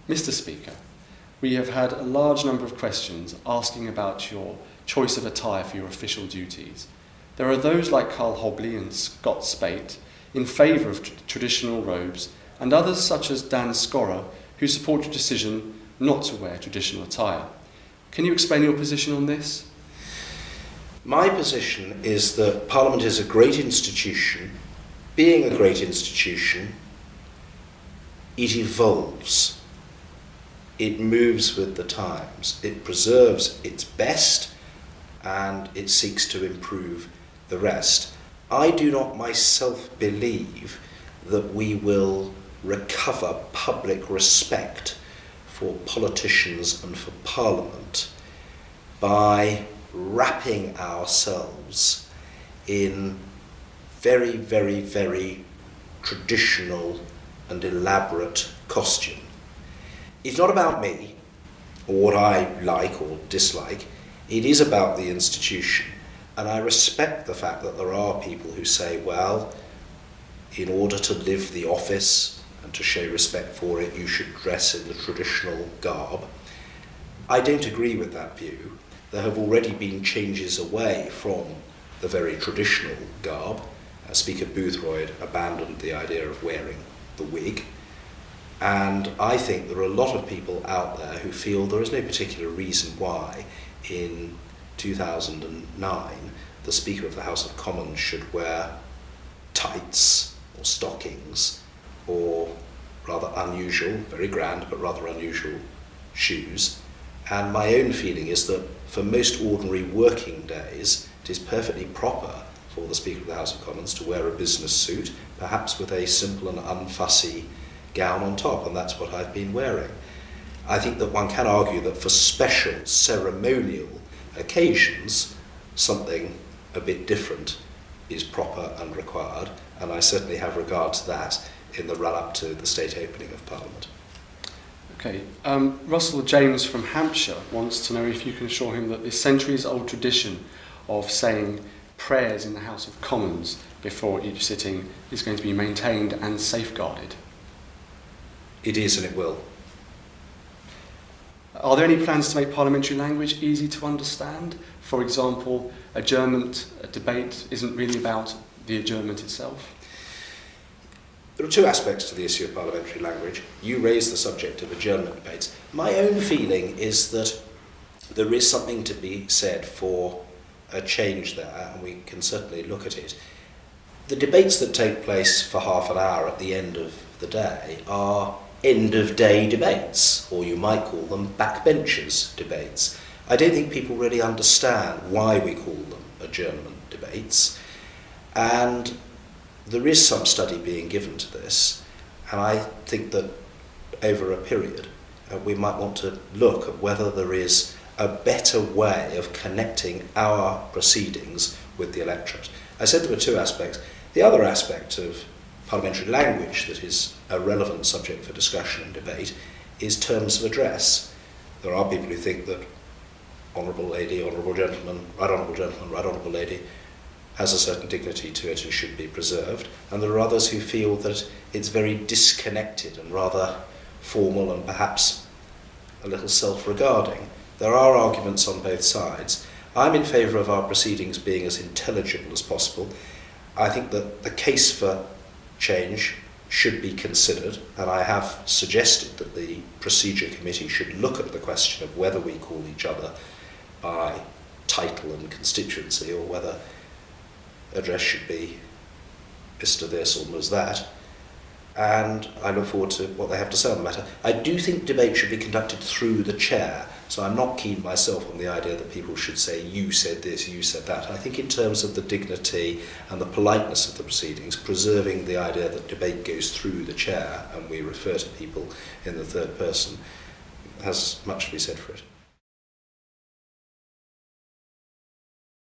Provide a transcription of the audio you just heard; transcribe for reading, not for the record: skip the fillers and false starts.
Mr. Speaker, we have had a large number of questions asking about your choice of attire for your official duties. There are those like Carl Hobley and Scott Spate in favour of traditional robes, and others such as Dan Scorrer who support your decision not to wear traditional attire. Can you explain your position on this? My position is that Parliament is a great institution. Being a great institution, it evolves. It moves with the times. It preserves its best and it seeks to improve the rest. I do not myself believe that we will recover public respect for politicians and for Parliament by wrapping ourselves in very, very, very traditional and elaborate costume. It's not about me or what I like or dislike. It is about the institution, and I respect the fact that there are people who say, well, in order to live the office and to show respect for it, you should dress in the traditional garb. I don't agree with that view. There have already been changes away from the very traditional garb. Speaker Boothroyd abandoned the idea of wearing the wig. And I think there are a lot of people out there who feel there is no particular reason why in 2009 the Speaker of the House of Commons should wear tights or stockings or rather unusual, very grand, but rather unusual shoes. And my own feeling is that for most ordinary working days, it is perfectly proper for the Speaker of the House of Commons to wear a business suit, perhaps with a simple and unfussy gown on top, and that's what I've been wearing. I think that one can argue that for special ceremonial occasions, something a bit different is proper and required, and I certainly have regard to that in the run-up to the state opening of Parliament. Okay, Russell James from Hampshire wants to know if you can assure him that this centuries-old tradition of saying prayers in the House of Commons before each sitting is going to be maintained and safeguarded. It is and it will. Are there any plans to make parliamentary language easy to understand? For example, adjournment debate isn't really about the adjournment itself. There are two aspects to the issue of parliamentary language. You raised the subject of adjournment debates. My own feeling is that there is something to be said for a change there, and we can certainly look at it. The debates that take place for half an hour at the end of the day are end-of-day debates, or you might call them backbenchers debates. I don't think people really understand why we call them adjournment debates, and there is some study being given to this, and I think that over a period we might want to look at whether there is a better way of connecting our proceedings with the electorate. I said there were two aspects. The other aspect of parliamentary language that is a relevant subject for discussion and debate is terms of address. There are people who think that honourable lady, honourable gentleman, right honourable lady has a certain dignity to it and should be preserved, and there are others who feel that it's very disconnected and rather formal and perhaps a little self-regarding. There are arguments on both sides. I'm in favour of our proceedings being as intelligible as possible. I think that the case for change should be considered, and I have suggested that the procedure committee should look at the question of whether we call each other by title and constituency, or whether address should be Mr. this or Ms. that, and I look forward to what they have to say on the matter. I do think debate should be conducted through the chair, so I'm not keen myself on the idea that people should say, you said this, you said that. I think in terms of the dignity and the politeness of the proceedings, preserving the idea that debate goes through the chair and we refer to people in the third person has much to be said for it.